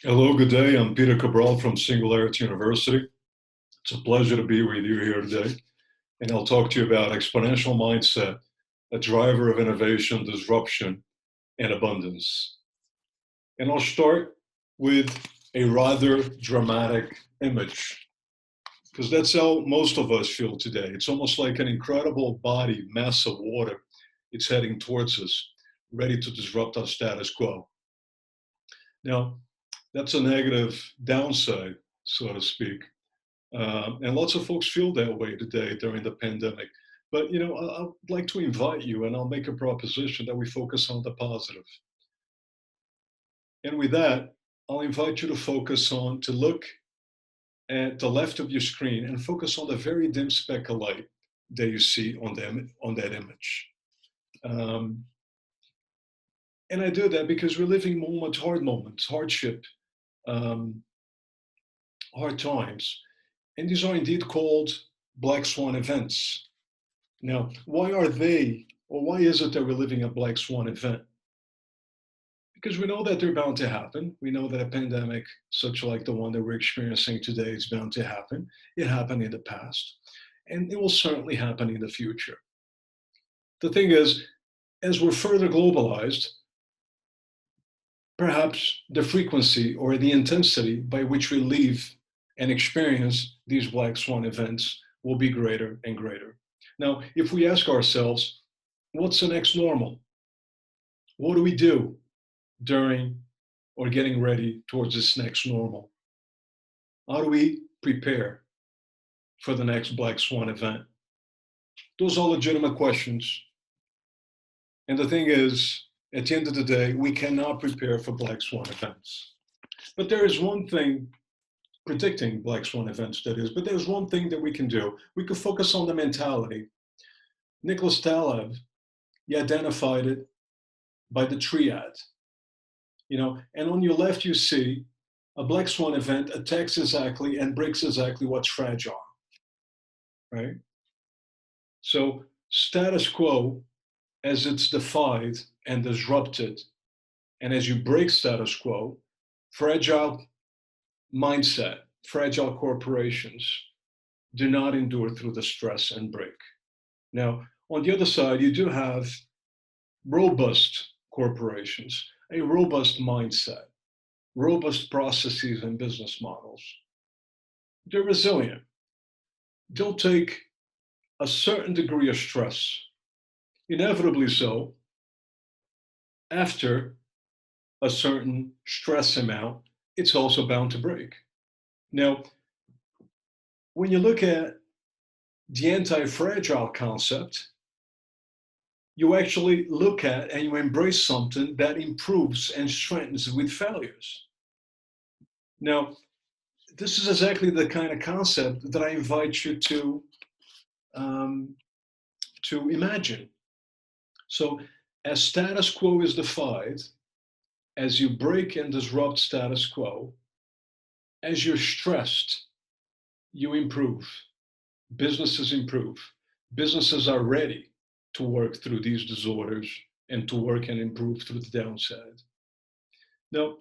Hello, good day. I'm Peter Cabral from Singularity University. It's a pleasure to be with you here today. And I'll talk to you about exponential mindset, a driver of innovation, disruption, and abundance. And I'll start with a rather dramatic image, because that's how most of us feel today. It's almost like an incredible body, mass of water. It's heading towards us, ready to disrupt our status quo. Now, that's a negative downside, so to speak. And lots of folks feel that way today during the pandemic. But I'd like to invite you, and I'll make a proposition that we focus on the positive. And with that, I'll invite you to to look at the left of your screen and focus on the very dim speck of light that you see on that image. And I do that because we're living hard moments, hardship, hard times. And these are indeed called black swan events. Now, why is it that we're living a black swan event? Because we know that they're bound to happen. We know that a pandemic, such like the one that we're experiencing today, is bound to happen. It happened in the past, and it will certainly happen in the future. The thing is, as we're further globalized, perhaps the frequency or the intensity by which we live and experience these black swan events will be greater and greater. Now, if we ask ourselves, what's the next normal? What do we do during or getting ready towards this next normal? How do we prepare for the next black swan event? Those are legitimate questions. And the thing is, at the end of the day, we cannot prepare for black swan events. But there is one thing, predicting black swan events that is, but there's one thing that we can do. We could focus on the mentality. Nicholas Taleb, he identified it by the TRIAD. And on your left you see a black swan event attacks exactly and breaks exactly what's fragile, right? So status quo, as it's defied and disrupted, and as you break status quo, fragile mindset, fragile corporations do not endure through the stress and break. Now, on the other side, you do have robust corporations, a robust mindset, robust processes and business models. They're resilient. They'll take a certain degree of stress, inevitably so, after a certain stress amount, it's also bound to break. Now, when you look at the anti-fragile concept, you actually look at and you embrace something that improves and strengthens with failures. Now, this is exactly the kind of concept that I invite you to imagine. So, as status quo is defied, as you break and disrupt status quo, as you're stressed, you improve. Businesses improve. Businesses are ready to work through these disorders and to work and improve through the downside. Now,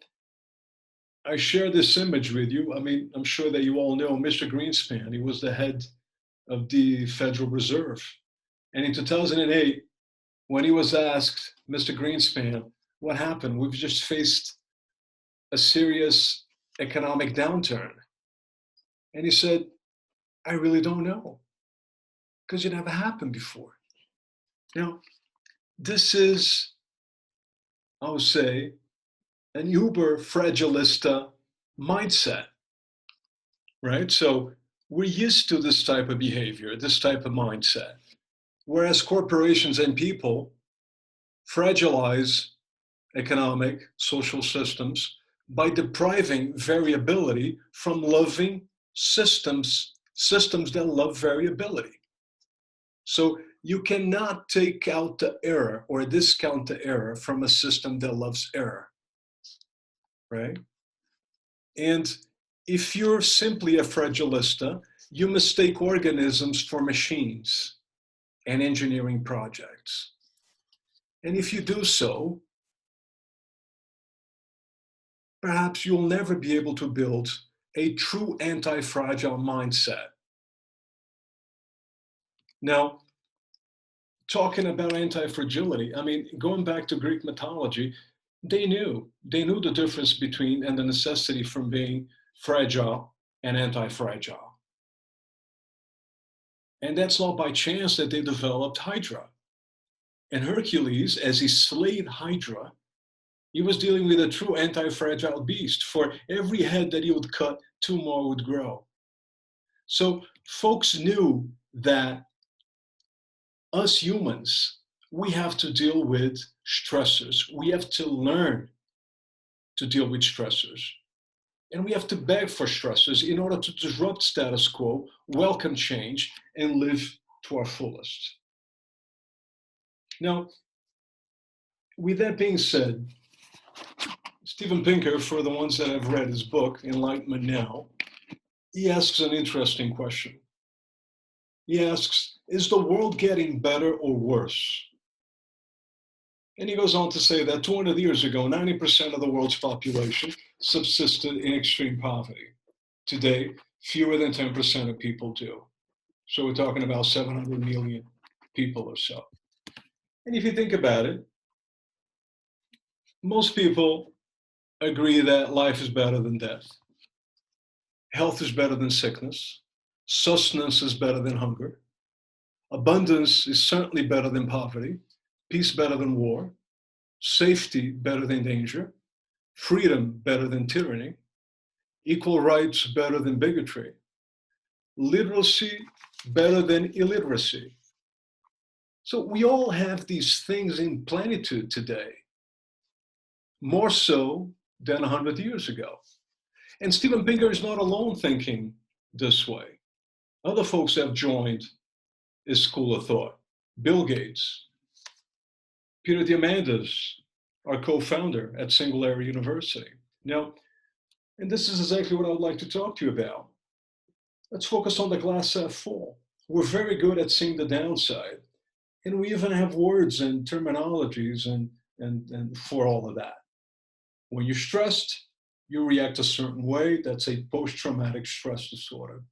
I share this image with you. I mean, I'm sure that you all know Mr. Greenspan. He was the head of the Federal Reserve. And in 2008, when he was asked, Mr. Greenspan, what happened? We've just faced a serious economic downturn. And he said, I really don't know, because it never happened before. Now, this is, I would say, an uber fragilista mindset, right? So we're used to this type of behavior, this type of mindset, whereas corporations and people fragilize economic, social systems by depriving variability from loving systems that love variability. So you cannot take out the error or discount the error from a system that loves error, right? And if you're simply a fragilista, you mistake organisms for machines and engineering projects. And if you do so, perhaps you'll never be able to build a true anti-fragile mindset. Now, talking about anti-fragility, I mean, going back to Greek mythology, they knew the difference between and the necessity from being fragile and anti-fragile. And that's not by chance that they developed HYDRA. And Hercules, as he slayed HYDRA, he was dealing with a true anti-fragile beast. For every head that he would cut, 2 more would grow. So folks knew that us humans, we have to deal with stressors. We have to learn to deal with stressors. And we have to beg for stressors in order to disrupt status quo, welcome change, and live to our fullest. Now, with that being said, Steven Pinker, for the ones that have read his book, Enlightenment Now, he asks an interesting question. He asks, is the world getting better or worse? And he goes on to say that 200 years ago, 90% of the world's population subsisted in extreme poverty. Today, fewer than 10% of people do. So we're talking about 700 million people or so. And if you think about it, most people agree that life is better than death. Health is better than sickness. Sustenance is better than hunger. Abundance is certainly better than poverty. Peace better than war. Safety better than danger. Freedom better than tyranny. Equal rights better than bigotry. Literacy better than illiteracy. So we all have these things in plenitude today, more so than 100 years ago. And Steven Pinker is not alone thinking this way. Other folks have joined his school of thought. Bill Gates, Peter Diamandis, our co-founder at Singularity University. Now, and this is exactly what I would like to talk to you about. Let's focus on the glass half full. We're very good at seeing the downside. And we even have words and terminologies and for all of that. When you're stressed, you react a certain way. That's a post-traumatic stress disorder.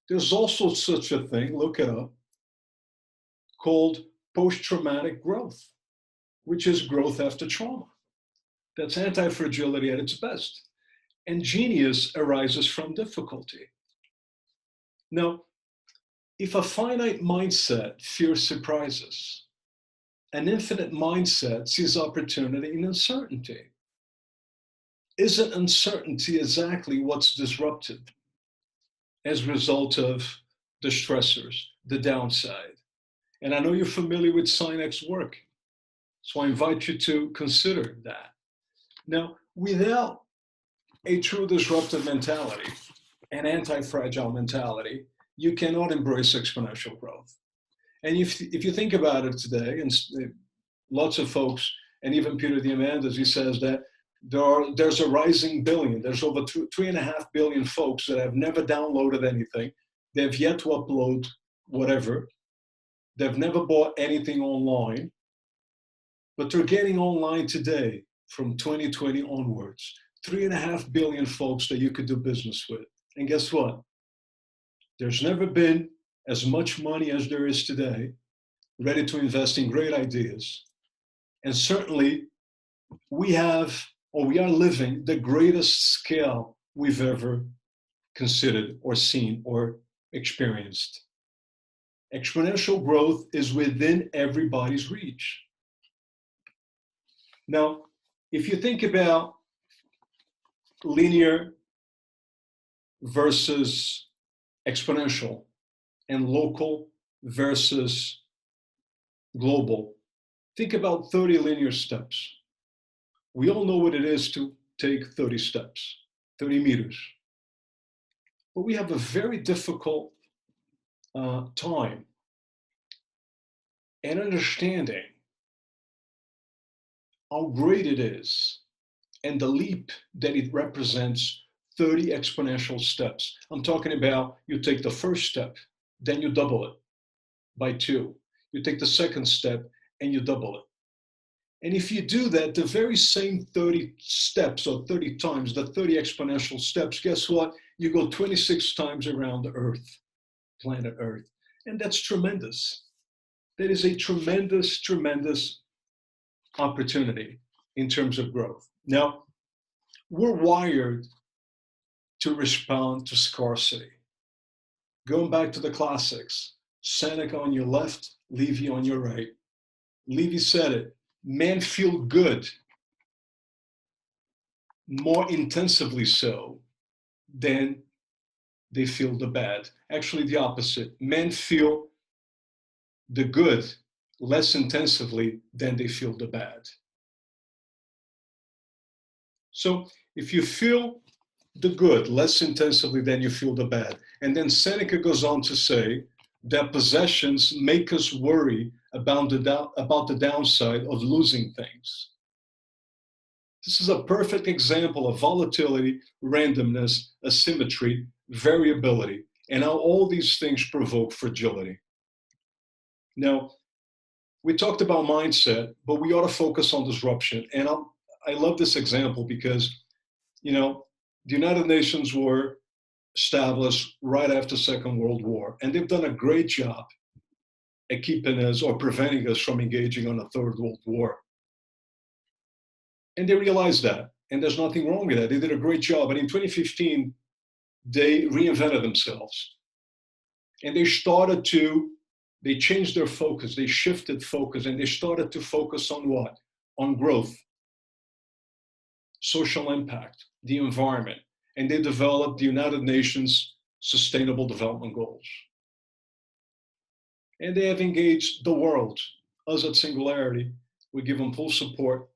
There's also such a thing, look it up, called post-traumatic growth, which is growth after trauma. That's anti-fragility at its best. And genius arises from difficulty. Now, if a finite mindset fears surprises, an infinite mindset sees opportunity in uncertainty. Isn't uncertainty exactly what's disrupted as a result of the stressors, the downside? And I know you're familiar with Sinek's work, so I invite you to consider that. Now, without a true disruptive mentality, an anti-fragile mentality, you cannot embrace exponential growth. And if you think about it today, and lots of folks, and even Peter Diamandis, he says that there's a rising billion. There's over 3.5 billion folks that have never downloaded anything. They've yet to upload whatever. They've never bought anything online, but they're getting online today from 2020 onwards. 3.5 billion folks that you could do business with. And guess what? There's never been as much money as there is today ready to invest in great ideas. And certainly we are living the greatest scale we've ever considered or seen or experienced. Exponential growth is within everybody's reach. Now, if you think about linear versus exponential and local versus global, think about 30 linear steps. We all know what it is to take 30 steps, 30 meters. But we have a very difficult time and understanding how great it is and the leap that it represents, 30 exponential steps. I'm talking about you take the first step, then you double it by 2. You take the second step and you double it. And if you do that, the very same 30 steps or 30 times, the 30 exponential steps, guess what? You go 26 times around the Earth, planet Earth. And that's tremendous. That is a tremendous, tremendous opportunity in terms of growth. Now, we're wired to respond to scarcity. Going back to the classics, Seneca on your left, Levy on your right. Levy said it, men feel good more intensively so than they feel the bad. Actually, the opposite. Men feel the good less intensively than they feel the bad. So if you feel the good less intensively than you feel the bad, and then Seneca goes on to say that possessions make us worry about the downside of losing things. This is a perfect example of volatility, randomness, asymmetry, variability, and how all these things provoke fragility. Now, we talked about mindset, but we ought to focus on disruption. And I love this example because, you know, the United Nations were established right after the Second World War, and they've done a great job at keeping us or preventing us from engaging on a Third World War. And they realized that, and there's nothing wrong with that. They did a great job. And in 2015, they reinvented themselves. And they changed their focus, they shifted focus, and they started to focus on what? On growth, social impact, the environment. And they developed the United Nations Sustainable Development Goals. And they have engaged the world. Us at Singularity, we give them full support,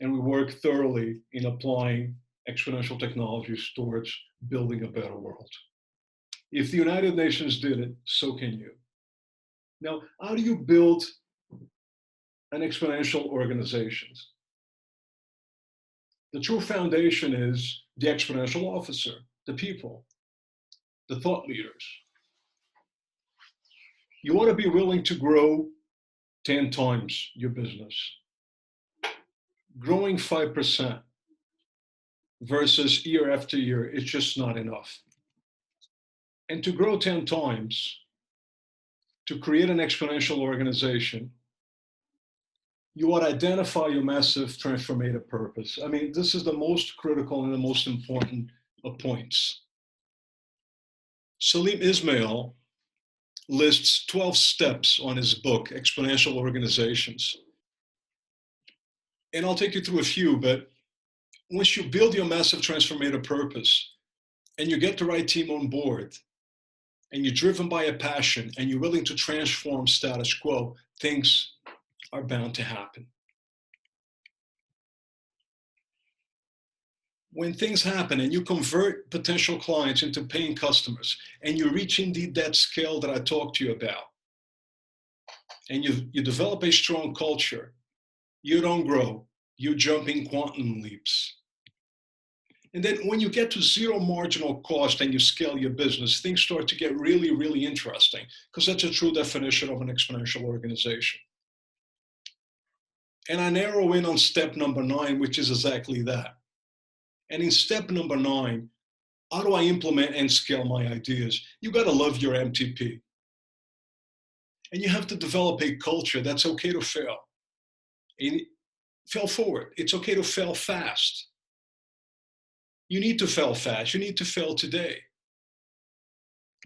and we work thoroughly in applying exponential technologies towards building a better world. If the United Nations did it, so can you. Now, how do you build an exponential organization? The true foundation is the exponential officer, the people, the thought leaders. You want to be willing to grow 10 times your business. Growing 5% versus year after year, it's just not enough. And to grow 10 times, to create an exponential organization, you ought to identify your massive transformative purpose. I mean, this is the most critical and the most important of points. Salim Ismail lists 12 steps on his book, Exponential Organizations. And I'll take you through a few, but once you build your massive transformative purpose and you get the right team on board and you're driven by a passion and you're willing to transform status quo, things are bound to happen. When things happen and you convert potential clients into paying customers and you reach indeed that scale that I talked to you about, and you develop a strong culture, you don't grow, you jump in quantum leaps. And then when you get to zero marginal cost and you scale your business, things start to get really, really interesting, because that's a true definition of an exponential organization. And I narrow in on step number 9, which is exactly that. And in step number 9, how do I implement and scale my ideas? You got to love your MTP. And you have to develop a culture that's okay to fail. And fail forward. It's okay to fail fast. You need to fail fast. You need to fail today.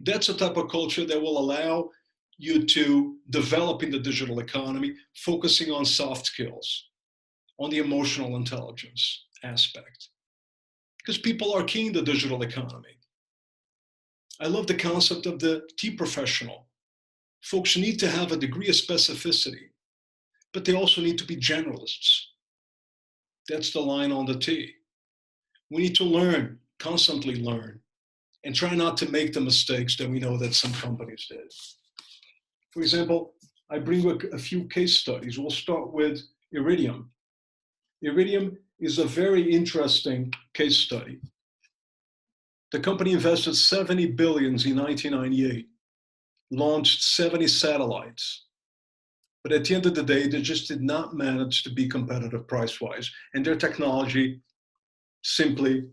That's a type of culture that will allow you to develop in the digital economy, focusing on soft skills, on the emotional intelligence aspect. Because people are key in the digital economy. I love the concept of the T professional. Folks need to have a degree of specificity, but they also need to be generalists. That's the line on the T. We need to learn, constantly learn, and try not to make the mistakes that we know that some companies did. For example, I bring a few case studies. We'll start with IRIDIUM. IRIDIUM is a very interesting case study. The company invested $70 billion in 1998, launched 70 satellites, But at the end of the day, they just did not manage to be competitive price-wise, and their technology simply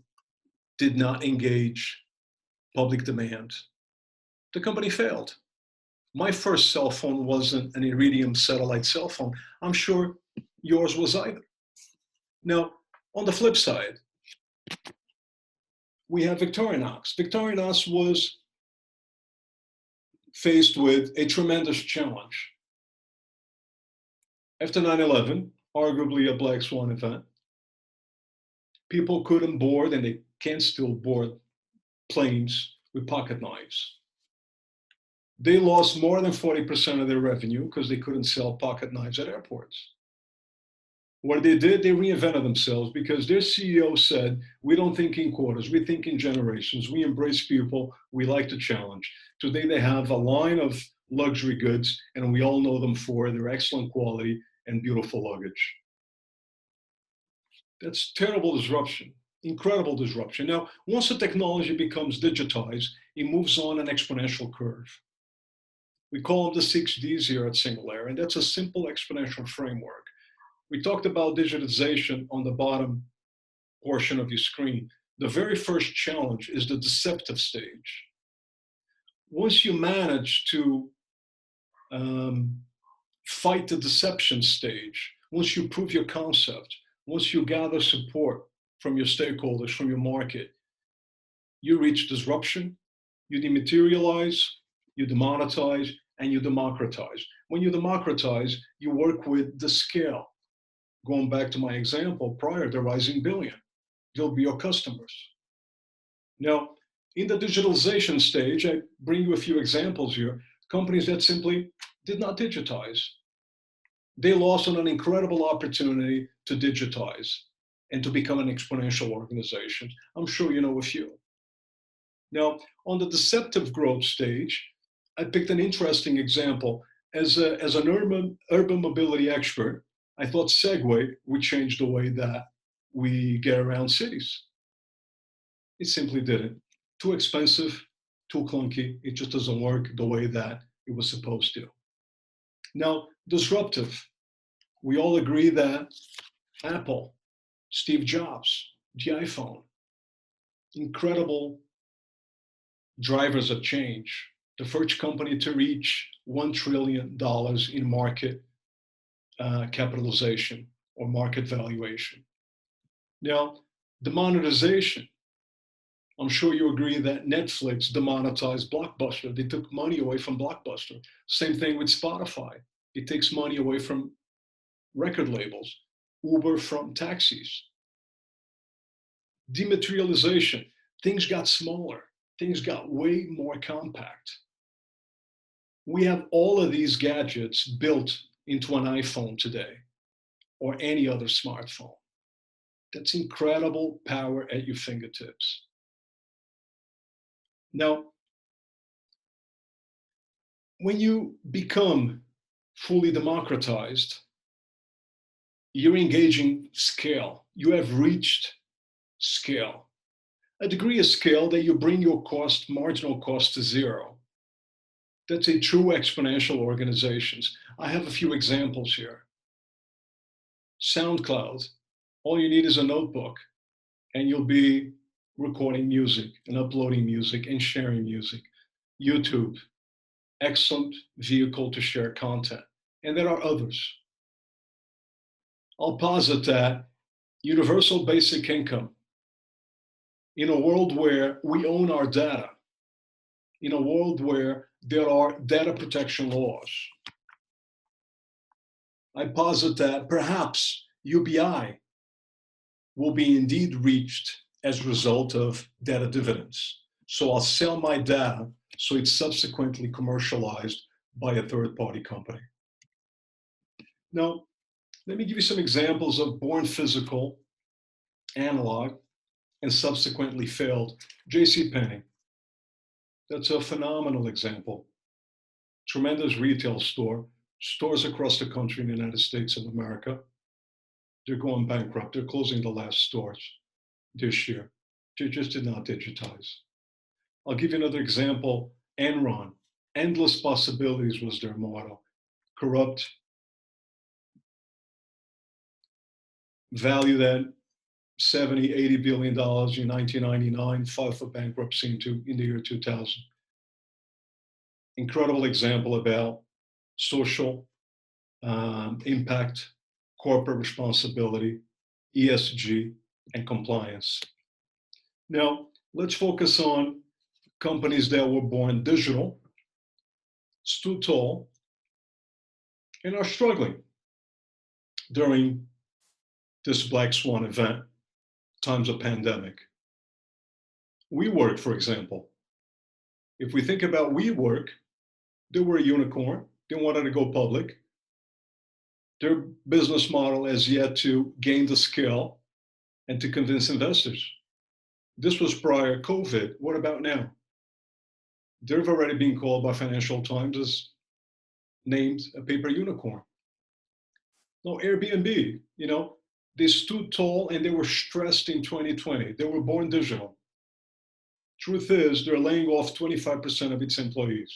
did not engage public demand. The company failed. My first cell phone wasn't an Iridium satellite cell phone. I'm sure yours was either. Now, on the flip side, we have Victorinox. Victorinox was faced with a tremendous challenge. After 9/11, arguably a black swan event, people couldn't board, and they can still board planes with pocket knives. They lost more than 40% of their revenue because they couldn't sell pocket knives at airports. What they did, they reinvented themselves because their CEO said, we don't think in quarters, we think in generations, we embrace people, we like to challenge. Today they have a line of luxury goods, and we all know them for their excellent quality and beautiful luggage. That's terrible disruption, incredible disruption. Now, once the technology becomes digitized, it moves on an exponential curve. We call them the 6Ds here at Singular, and that's a simple exponential framework. We talked about digitization on the bottom portion of your screen. The very first challenge is the deceptive stage. Once you manage to fight the deception stage, once you prove your concept, once you gather support from your stakeholders, from your market, you reach disruption, you dematerialize, you demonetize, and you democratize. When you democratize, you work with the scale. Going back to my example prior, the rising billion, they'll be your customers. Now, in the digitalization stage, I bring you a few examples here. Companies that simply did not digitize. They lost on an incredible opportunity to digitize and to become an exponential organization. I'm sure you know a few. Now, on the deceptive growth stage, I picked an interesting example. As an urban mobility expert, I thought Segway would change the way that we get around cities. It simply didn't. Too expensive, too clunky. It just doesn't work the way that it was supposed to. Now, disruptive. We all agree that Apple, Steve Jobs, the iPhone, incredible drivers of change. The first company to reach $1 trillion in market capitalization or market valuation. Now, demonetization. I'm sure you agree that Netflix demonetized Blockbuster. They took money away from Blockbuster. Same thing with Spotify. It takes money away from record labels. Uber from taxis. Dematerialization. Things got smaller. Things got way more compact. We have all of these gadgets built into an iPhone today or any other smartphone. That's incredible power at your fingertips. Now, when you become fully democratized, you're engaging scale. You have reached scale. A degree of scale that you bring your cost, marginal cost to zero. That's a true exponential organizations. I have a few examples here. SoundCloud, all you need is a notebook and you'll be recording music and uploading music and sharing music. YouTube, excellent vehicle to share content. And there are others. I'll posit that universal basic income, in a world where we own our data, in a world where there are data protection laws, I posit that perhaps UBI will be indeed reached as a result of data dividends. So I'll sell my data so it's subsequently commercialized by a third-party company. Now, let me give you some examples of born physical, analog, and subsequently failed. JCPenney, that's a phenomenal example. Tremendous retail store, stores across the country in the United States of America. They're going bankrupt. They're closing the last stores this year. They just did not digitize. I'll give you another example. Enron, endless possibilities was their motto. Corrupt, valued at 70, 80 billion dollars in 1999, filed for bankruptcy in the year 2000. Incredible example about social impact, corporate responsibility, ESG, and compliance. Now, let's focus on companies that were born digital, stood tall, and are struggling during this black swan event, times of pandemic. WeWork, for example. If we think about WeWork, they were a unicorn. They wanted to go public. Their business model has yet to gain the scale and to convince investors. This was prior COVID. What about now? They've already been called by Financial Times as named a paper unicorn. No, Airbnb, they stood tall and they were stressed in 2020. They were born digital. Truth is, they're laying off 25% of its employees.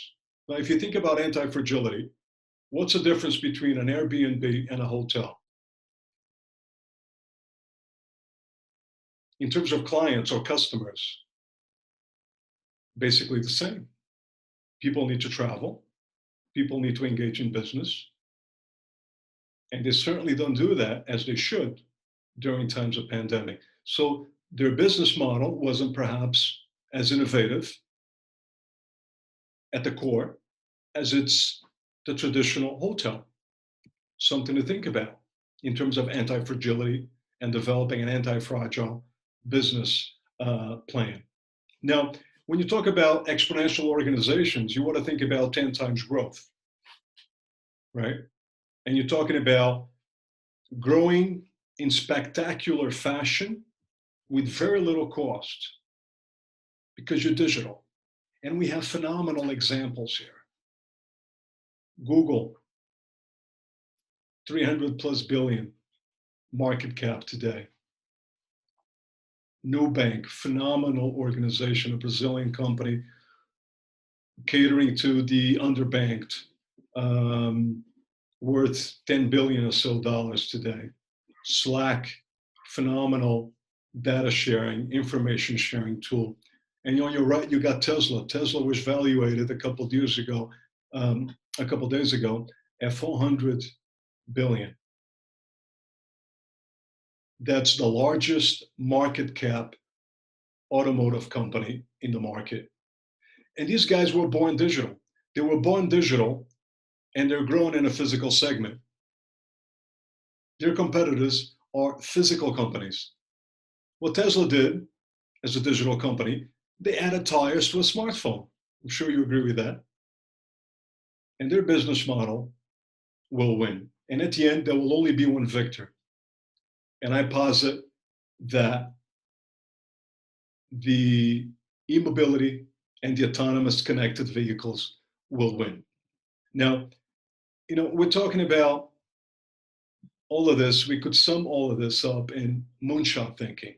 Now, if you think about anti-fragility, what's the difference between an Airbnb and a hotel? In terms of clients or customers, basically the same. People need to travel. People need to engage in business. And they certainly don't do that as they should during times of pandemic. So their business model wasn't perhaps as innovative at the core as it's the traditional hotel. Something to think about in terms of anti-fragility and developing an anti-fragile business plan. Now, when you talk about exponential organizations, you want to think about 10 times growth, right? And you're talking about growing in spectacular fashion with very little cost because you're digital. And we have phenomenal examples here. Google, 300 plus billion market cap today. Nubank, phenomenal organization, a Brazilian company catering to the underbanked, worth 10 billion or so dollars today. Slack, phenomenal data sharing, information sharing tool. And on your right, you got Tesla. Tesla was valuated a couple of days ago at 400 billion. That's the largest market cap automotive company in the market. And these guys were born digital. They were born digital and they're growing in a physical segment. Their competitors are physical companies. What Tesla did as a digital company, they added tires to a smartphone. I'm sure you agree with that. And their business model will win. And at the end, there will only be one victor. And I posit that the e-mobility and the autonomous connected vehicles will win. Now, we're talking about all of this. We could sum all of this up in moonshot thinking.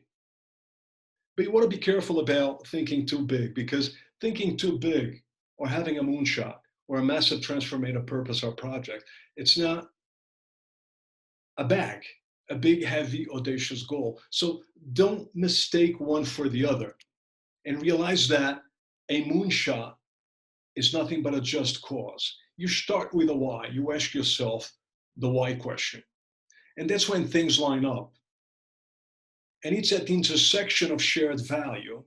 But you want to be careful about thinking too big, because thinking too big or having a moonshot or a massive transformative purpose or project, it's not a BHAG, a big, heavy, audacious goal. So don't mistake one for the other, and realize that a moonshot is nothing but a just cause. You start with a why. You ask yourself the why question. And that's when things line up. And it's at the intersection of shared value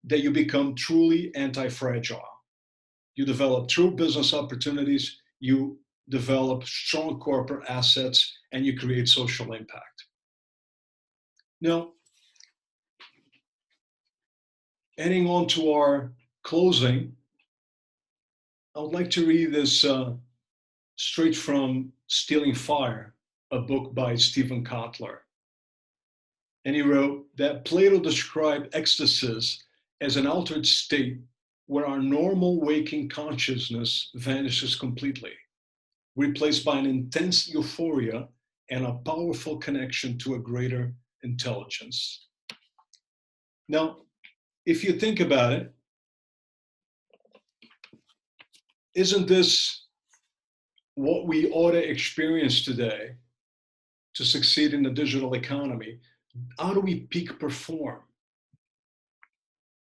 that you become truly anti-fragile. You develop true business opportunities, you develop strong corporate assets, and you create social impact. Now, heading on to our closing, I would like to read this straight from Stealing Fire, a book by Stephen Kotler. And he wrote that Plato described ecstasies as an altered state where our normal waking consciousness vanishes completely, replaced by an intense euphoria and a powerful connection to a greater intelligence. Now, if you think about it, isn't this what we ought to experience today to succeed in the digital economy, how do we peak perform?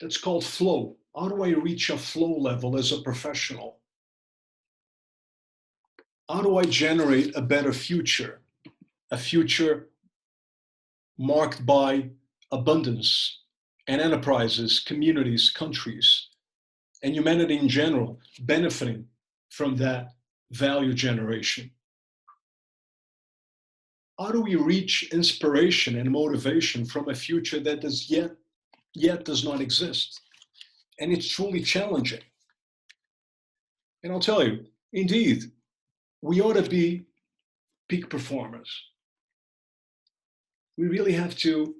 That's called flow. How do I reach a flow level as a professional? How do I generate a better future? A future marked by abundance and enterprises, communities, countries, and humanity in general benefiting from that value generation. How do we reach inspiration and motivation from a future that yet does not exist? And it's truly challenging. And I'll tell you, indeed, we ought to be peak performers. We really have to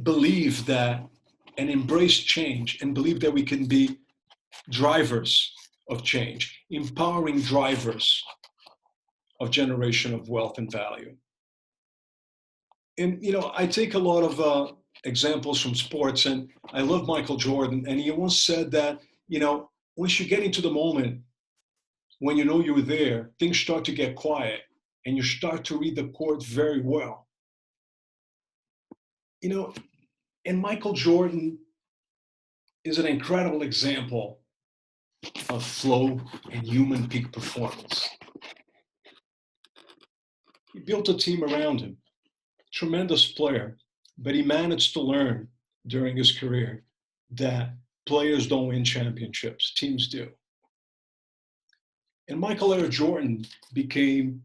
believe that and embrace change and believe that we can be drivers of change, empowering drivers of generation of wealth and value. And, I take a lot of examples from sports, and I love Michael Jordan, and he once said that, once you get into the moment, when you know you're there, things start to get quiet, and you start to read the court very well. And Michael Jordan is an incredible example of flow and human peak performance. He built a team around him, tremendous player, but he managed to learn during his career that players don't win championships, teams do. And Michael Air Jordan became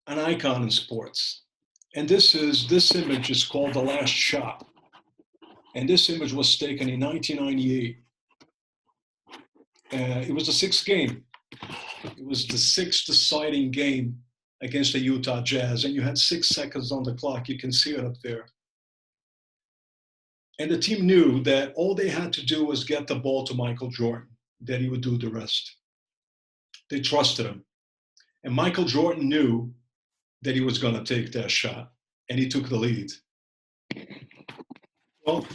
an icon in sports. And this image is called The Last Shot. And this image was taken in 1998. It was the sixth game. It was the sixth deciding game against the Utah Jazz. And you had 6 seconds on the clock. You can see it up there. And the team knew that all they had to do was get the ball to Michael Jordan, that he would do the rest. They trusted him. And Michael Jordan knew that he was going to take that shot, and he took the lead. Well,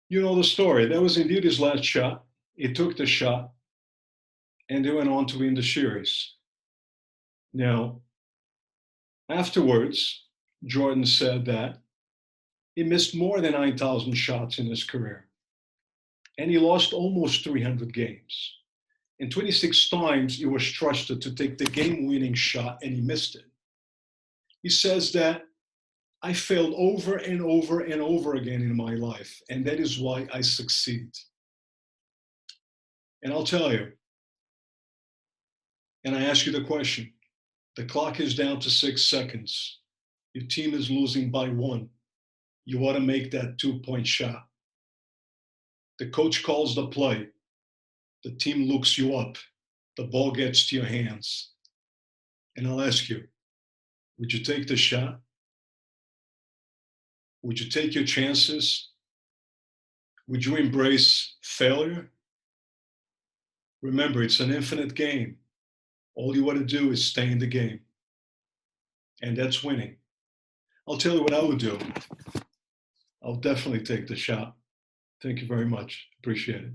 you know the story. That was indeed his last shot. He took the shot, and they went on to win the series. Now, afterwards, Jordan said that he missed more than 9,000 shots in his career, and he lost almost 300 games. And 26 times he was trusted to take the game-winning shot, and he missed it. He says that I failed over and over and over again in my life, and that is why I succeed. And I'll tell you, and I ask you the question, the clock is down to 6 seconds. Your team is losing by 1. You ought to make that 2-point shot. The coach calls the play. The team looks you up. The ball gets to your hands. And I'll ask you, would you take the shot? Would you take your chances? Would you embrace failure? Remember, it's an infinite game. All you want to do is stay in the game. And that's winning. I'll tell you what I would do. I'll definitely take the shot. Thank you very much. Appreciate it.